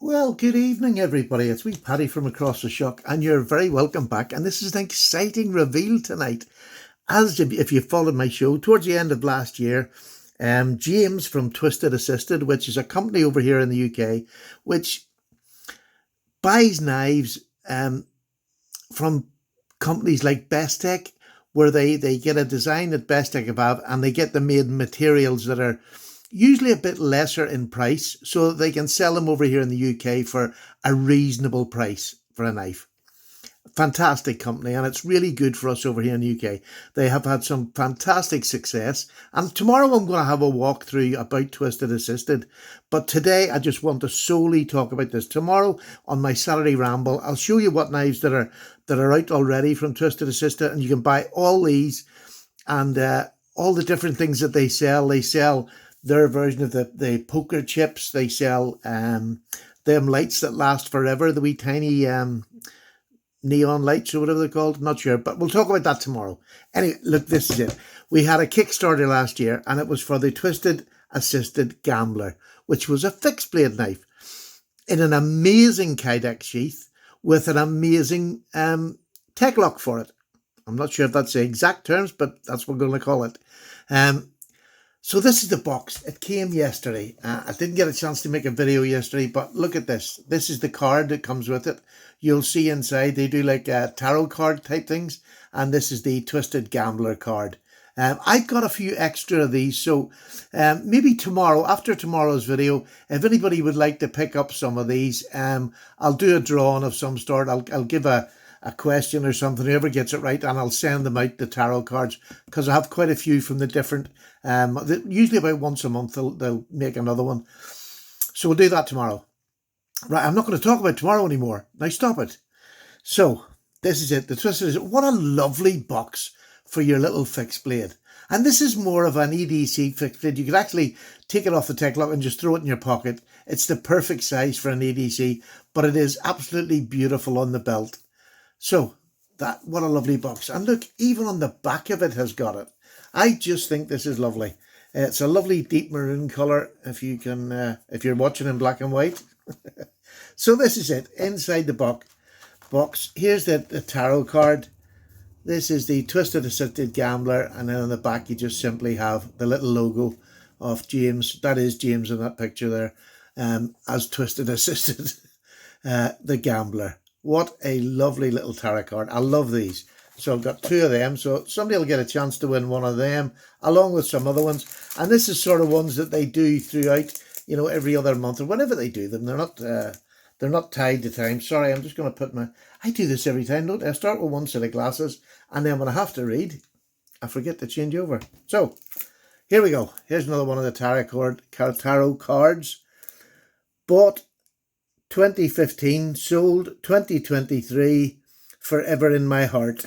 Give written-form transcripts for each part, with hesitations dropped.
Well, good evening, everybody. It's me, Paddy from Across the Shock, and you're very welcome back. And this is an exciting reveal tonight. As if you followed my show towards the end of last year, James from Twisted Assisted, which is a company over here in the UK, which buys knives from companies like Bestech, where they get a design that Bestech have, and they get them made in materials that are usually a bit lesser in price, so that they can sell them over here in the UK for a reasonable price for a knife. Fantastic company, and it's really good for us over here in the UK. They have had some fantastic success, and tomorrow I'm going to have a walkthrough about Twisted Assisted, but today I just want to solely talk about this. Tomorrow on my Saturday Ramble, I'll show you what knives that are out already from Twisted Assisted, and you can buy all these and all the different things that they sell. They sell their version of the poker chips. They sell them lights that last forever, the wee tiny neon lights or whatever they're called. Not sure, but we'll talk about that tomorrow. Anyway, look, this is it. We had a Kickstarter last year, and it was for the Twisted Assisted Gambler, which was a fixed blade knife in an amazing Kydex sheath with an amazing tech lock for it. I'm not sure if that's the exact terms, but that's what we're going to call it. So this is the box. It came yesterday. I didn't get a chance to make a video yesterday, but look at this. This is the card that comes with it. You'll see inside they do like tarot card type things, and this is the Twisted Gambler card. I've got a few extra of these, so maybe tomorrow, after tomorrow's video, if anybody would like to pick up some of these, I'll do a drawing of some sort. I'll give a question or something, whoever gets it right, and I'll send them out the tarot cards, because I have quite a few from the different, usually about once a month they'll make another one. So we'll do that tomorrow. Right, I'm not going to talk about tomorrow anymore. Now stop it. So this is it. The Twisted is what a lovely box for your little fixed blade. And this is more of an EDC fixed blade. You could actually take it off the tech lock and just throw it in your pocket. It's the perfect size for an EDC, but it is absolutely beautiful on the belt. So what a lovely box. And look, even on the back of it has got it. I just think this is lovely. It's a lovely deep maroon colour if you can, if you're watching in black and white. So this is it. Inside the box, here's the tarot card. This is the Twisted Assisted Gambler, and then on the back you just simply have the little logo of James. That is James in that picture there, as Twisted Assisted, the Gambler. What a lovely little tarot card. I love these. So I've got two of them. So somebody will get a chance to win one of them, along with some other ones. And this is sort of ones that they do throughout, every other month or whenever they do them. They're not tied to time. Sorry, I'm just going to put I do this every time, don't I? I start with one set of glasses, and then when I have to read, I forget to change over. So here we go. Here's another one of the tarot cards. Bought 2015, sold 2023, forever in my heart.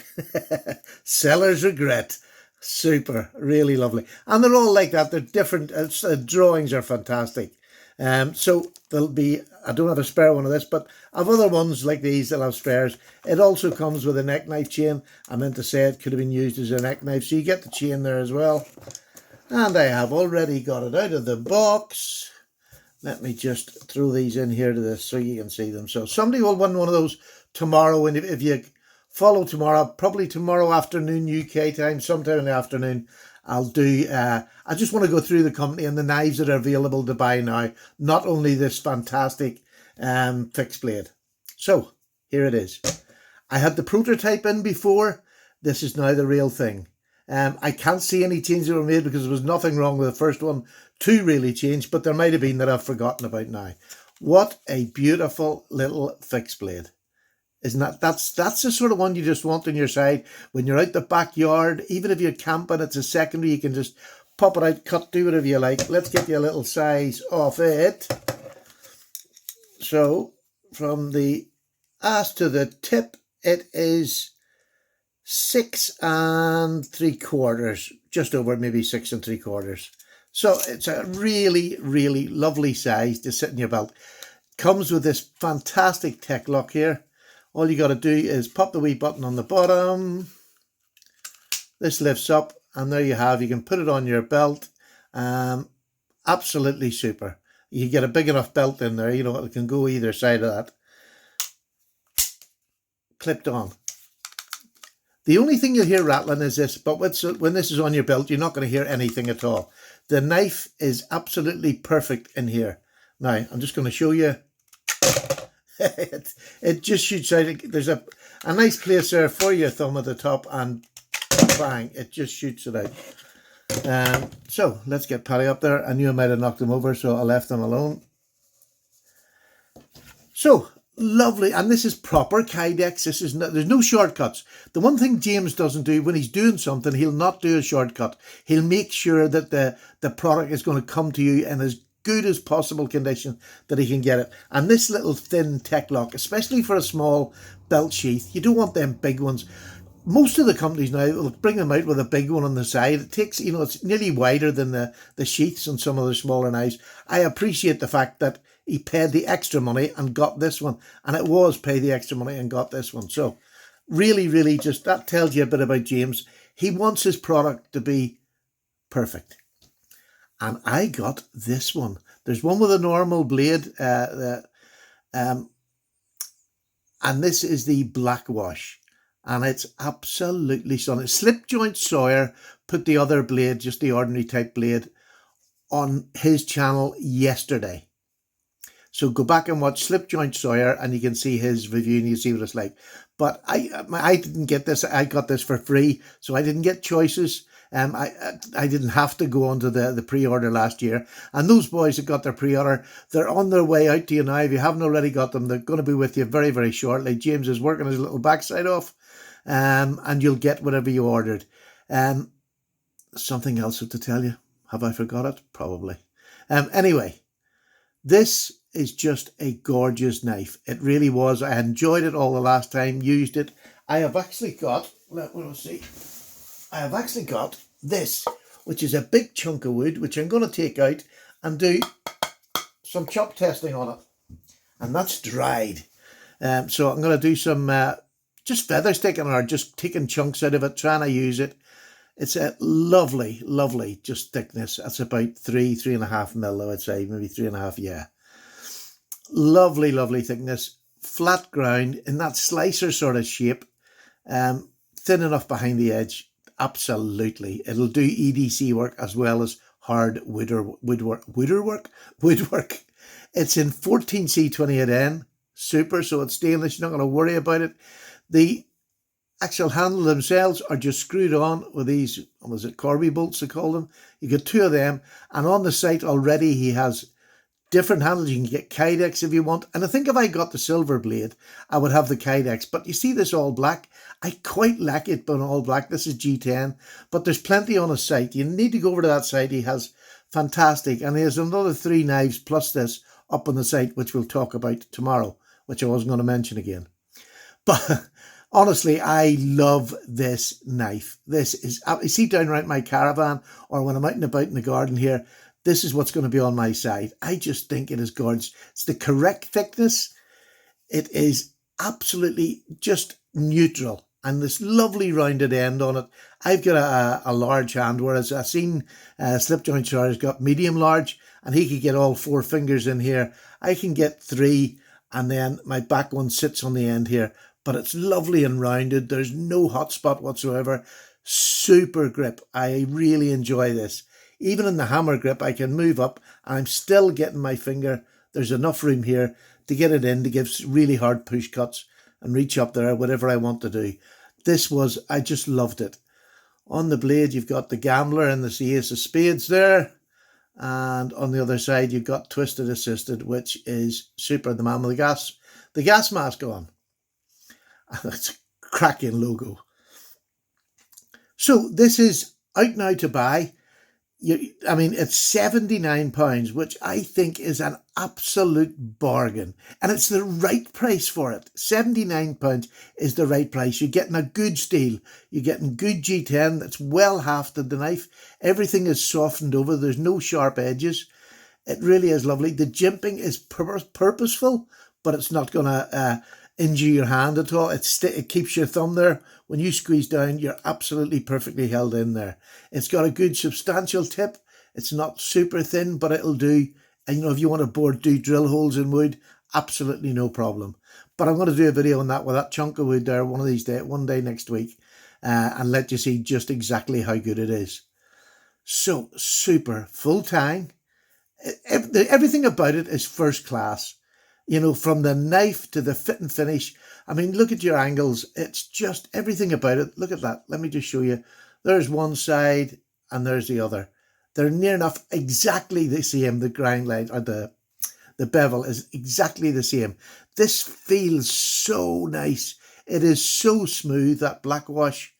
Seller's regret. Super, really lovely. And they're all like that. They're different. Drawings are fantastic. So there'll be, I don't have a spare one of this, but I've other ones like these that have spares. It also comes with a neck knife chain. I meant to say it could have been used as a neck knife. So you get the chain there as well. And I have already got it out of the box. Let me just throw these in here to this so you can see them. So somebody will win one of those tomorrow. And if you follow tomorrow, probably tomorrow afternoon UK time, sometime in the afternoon, I'll do, I just want to go through the company and the knives that are available to buy now. Not only this fantastic fixed blade. So here it is. I had the prototype in before. This is now the real thing. I can't see any changes that were made because there was nothing wrong with the first one to really change, but there might have been that I've forgotten about now. What a beautiful little fixed blade. Isn't that's the sort of one you just want on your side when you're out the backyard. Even if you're camping, it's a secondary, you can just pop it out, cut, do whatever you like. Let's get you a little size of it. So from the ass to the tip, it is 6 3/4, just over maybe 6 3/4. So it's a really, really lovely size to sit in your belt. Comes with this fantastic tech lock here. All you got to do is pop the wee button on the bottom. This lifts up, and there you have. You can put it on your belt. Absolutely super. You get a big enough belt in there, you know, it can go either side of that. Clipped on. The only thing you'll hear rattling is this, but when this is on your belt, you're not going to hear anything at all. The knife is absolutely perfect in here. Now, I'm just going to show you. it just shoots out. There's a nice place there for your thumb at the top, and bang, it just shoots it out. So let's get Paddy up there. I knew I might have knocked him over, so I left him alone. So lovely, and this is proper Kydex. There's no shortcuts. The one thing James doesn't do when he's doing something, he'll not do a shortcut. He'll make sure that the product is going to come to you in as good as possible condition that he can get it. And this little thin Tek-Lok, especially for a small belt sheath, you don't want them big ones. Most of the companies now will bring them out with a big one on the side. It takes, you know, it's nearly wider than the sheaths on some of the smaller knives. I appreciate the fact that he paid the extra money and got this one. And it was pay the extra money and got this one. So really, really just, that tells you a bit about James. He wants his product to be perfect. And I got this one. There's one with a normal blade. And this is the Blackwash. And it's absolutely stunning. Slip Joint Sawyer put the other blade, just the ordinary type blade, on his channel yesterday. So go back and watch Slip Joint Sawyer and you can see his review and you see what it's like. But I didn't get this. I got this for free, so I didn't get choices. I didn't have to go on to the pre-order last year. And those boys that got their pre-order, they're on their way out to you now. If you haven't already got them, they're going to be with you very, very shortly. James is working his little backside off. And you'll get whatever you ordered. Something else to tell you. Have I forgot it? Probably. Anyway, this is just a gorgeous knife. It really was. I enjoyed it all the last time, used it. I have actually got, we'll see. I have actually got this, which is a big chunk of wood, which I'm going to take out and do some chop testing on it. And that's dried. So I'm going to do some just feather sticking or just taking chunks out of it, trying to use it. It's a lovely, lovely just thickness. That's about 3.5 mil, I would say, maybe 3.5, yeah. Lovely, lovely thickness, flat ground in that slicer sort of shape, thin enough behind the edge. Absolutely. It'll do EDC work as well as hard woodwork. It's in 14C28N, super, so it's stainless. You're not going to worry about it. The actual handle themselves are just screwed on with these, was it Corby bolts they call them? You get two of them, and on the site already he has different handles. You can get Kydex if you want, and I think if I got the silver blade, I would have the Kydex. But you see this all black? I quite like it but all black. This is G10, but there's plenty on his site. You need to go over to that site. He has fantastic, and he has another 3 knives plus this up on the site, which we'll talk about tomorrow, which I wasn't going to mention again. But honestly, I love this knife. This is, you see down around my caravan or when I'm out and about in the garden here, this is what's going to be on my side. I just think it is gorgeous. It's the correct thickness. It is absolutely just neutral. And this lovely rounded end on it. I've got a large hand, whereas I've seen Slip Joint Sawyer's got medium large, and he could get all 4 fingers in here. I can get 3, and then my back one sits on the end here. But it's lovely and rounded. There's no hot spot whatsoever. Super grip. I really enjoy this. Even in the hammer grip, I can move up. I'm still getting my finger. There's enough room here to get it in to give really hard push cuts and reach up there, whatever I want to do. I just loved it. On the blade, you've got the Gambler and the Ace of Spades there. And on the other side, you've got Twisted Assisted, which is super. The man with the gas mask on. That's a cracking logo. So this is out now to buy. I mean, it's £79, which I think is an absolute bargain. And it's the right price for it. £79 is the right price. You're getting a good steel. You're getting good G10 that's well hafted, the knife. Everything is softened over. There's no sharp edges. It really is lovely. The jimping is purposeful, but it's not going to injure your hand at all. It keeps your thumb there. When you squeeze down, you're absolutely perfectly held in there. It's got a good substantial tip. It's not super thin, but it'll do And, you know, if you want to do drill holes in wood, absolutely no problem. But I'm going to do a video on that with that chunk of wood there one of these days, one day next week, and let you see just exactly how good it is. So super full tang. Everything about it is first class. You know, from the knife to the fit and finish. I mean, look at your angles. It's just everything about it. Look at that. Let me just show you. There's one side and there's the other. They're near enough exactly the same. The grind line or the bevel is exactly the same. This feels so nice. It is so smooth, that black wash.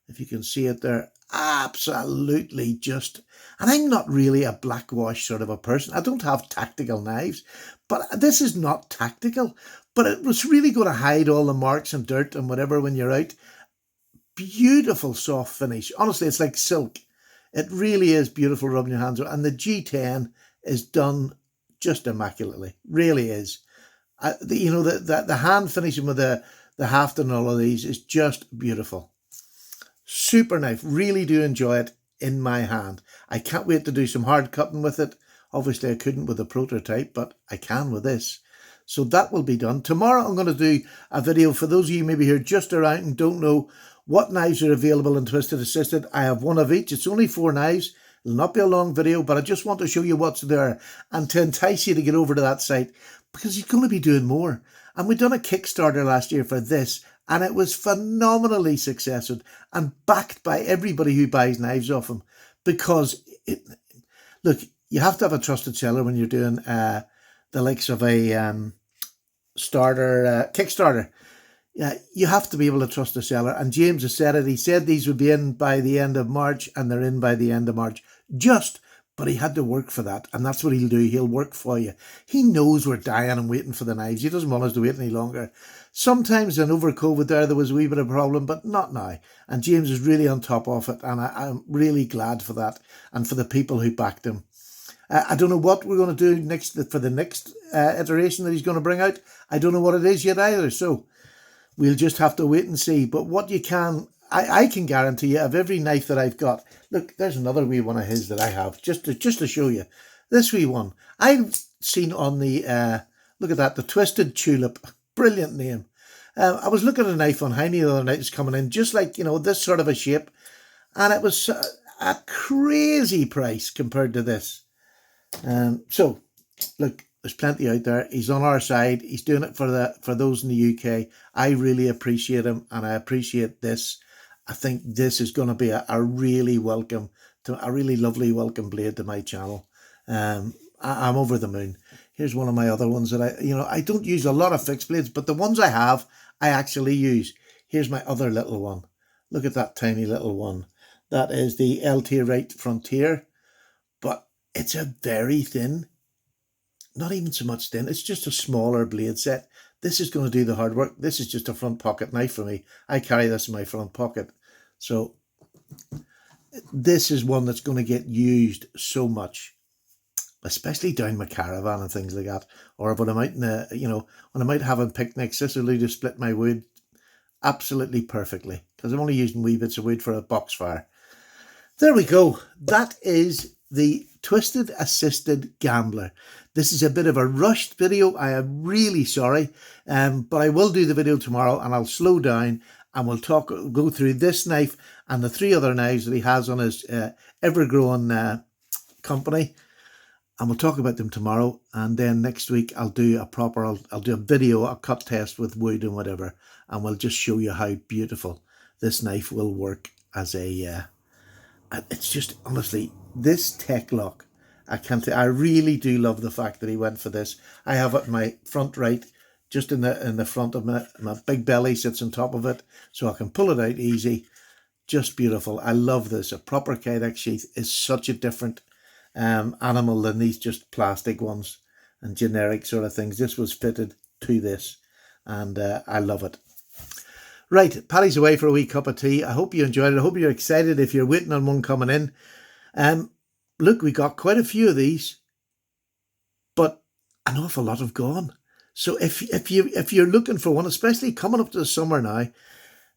If you can see it there, absolutely just. And I'm not really a black wash sort of a person. I don't have tactical knives, but this is not tactical. But it was really going to hide all the marks and dirt and whatever when you're out. Beautiful soft finish. Honestly, it's like silk. It really is beautiful rubbing your hands on. And the G10 is done just immaculately. Really is. You know, the hand finishing with the haft and all of these is just beautiful. Super knife. Really do enjoy it in my hand. I can't wait to do some hard cutting with it. Obviously, I couldn't with the prototype, but I can with this. So that will be done. Tomorrow, I'm going to do a video for those of you maybe here just around and don't know what knives are available in Twisted Assisted. I have one of each. It's only 4 knives. It'll not be a long video, but I just want to show you what's there and to entice you to get over to that site because he's going to be doing more. And we've done a Kickstarter last year for this, and it was phenomenally successful and backed by everybody who buys knives off him. Because, look, you have to have a trusted seller when you're doing the likes of a Kickstarter. Yeah, you have to be able to trust the seller. And James has said it. He said these would be in by the end of March, and they're in by the end of March. But he had to work for that, and that's what he'll do. He'll work for you. He knows we're dying and waiting for the knives. He doesn't want us to wait any longer. Sometimes, and over COVID there was a wee bit of a problem, but not now. And James is really on top of it, and I'm really glad for that, and for the people who backed him. I don't know what we're going to do next for the next iteration that he's going to bring out. I don't know what it is yet either, so we'll just have to wait and see. But what you can, I can guarantee you, of every knife that I've got. Look, there's another wee one of his that I have, just to show you. This wee one. I've seen on the, look at that, the Twisted Tulip. Brilliant name. I was looking at a knife on Heine the other night. It's coming in just like, you know, this sort of a shape. And it was a crazy price compared to this. So, look, there's plenty out there. He's on our side. He's doing it for those in the UK. I really appreciate him, and I appreciate this. I think this is going to be a really lovely welcome blade to my channel. I'm over the moon. Here's one of my other ones that I don't use a lot of fixed blades, but the ones I have, I actually use. Here's my other little one. Look at that tiny little one. That is the LT-Rite Frontier, but it's a very thin, not even so much thin, it's just a smaller blade set. This is going to do the hard work. This is just a front pocket knife for me. I carry this in my front pocket. So this is one that's going to get used so much, especially down my caravan and things like that. Or when I'm out when I'm out having picnics, this will do to split my wood absolutely perfectly, because I'm only using wee bits of wood for a box fire. There we go. That is the Twisted Assisted Gambler. This is a bit of a rushed video. I am really sorry, but I will do the video tomorrow, and I'll slow down and we'll go through this knife and the 3 other knives that he has on his ever-growing company, and we'll talk about them tomorrow. And then next week I'll do I'll do a video, a cut test with wood and whatever, and we'll just show you how beautiful this knife will work as a. It's just, honestly, this Tek-Lok, I really do love the fact that he went for this. I have it in my front right, just in the front of my big belly sits on top of it, so I can pull it out easy. Just beautiful. I love this. A proper Kydex sheath is such a different animal than these just plastic ones and generic sort of things. This was fitted to this, and I love it. Right, Paddy's away for a wee cup of tea. I hope you enjoyed it. I hope you're excited if you're waiting on one coming in. Look, we got quite a few of these, but an awful lot have gone. So if you're looking for one, especially coming up to the summer now,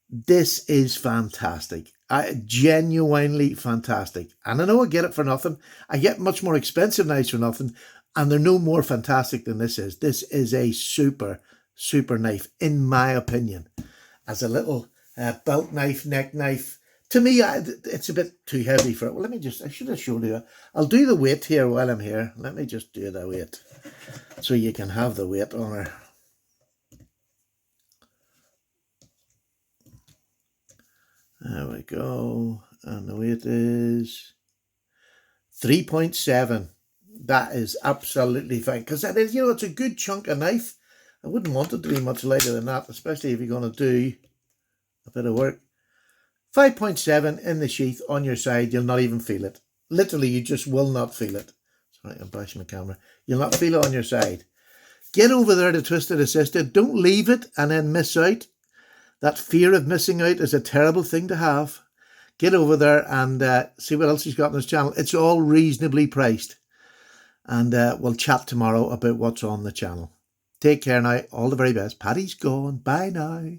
this is fantastic. Genuinely fantastic. And I know I get it for nothing. I get much more expensive knives for nothing. And they're no more fantastic than this is. This is a super, super knife, in my opinion. As a little belt knife, neck knife. To me, it's a bit too heavy for it. Well, I should have showed you. I'll do the weight here while I'm here. Let me just do the weight so you can have the weight on her. There we go. And the weight is 3.7. That is absolutely fine. Because that is, it's a good chunk of knife. I wouldn't want it to be much lighter than that, especially if you're going to do a bit of work. 5.7 in the sheath on your side. You'll not even feel it. Literally, you just will not feel it. Sorry, I'm bashing the camera. You'll not feel it on your side. Get over there to Twisted Assisted. Don't leave it and then miss out. That fear of missing out is a terrible thing to have. Get over there and see what else he's got on his channel. It's all reasonably priced. And we'll chat tomorrow about what's on the channel. Take care now. All the very best. Paddy's gone. Bye now.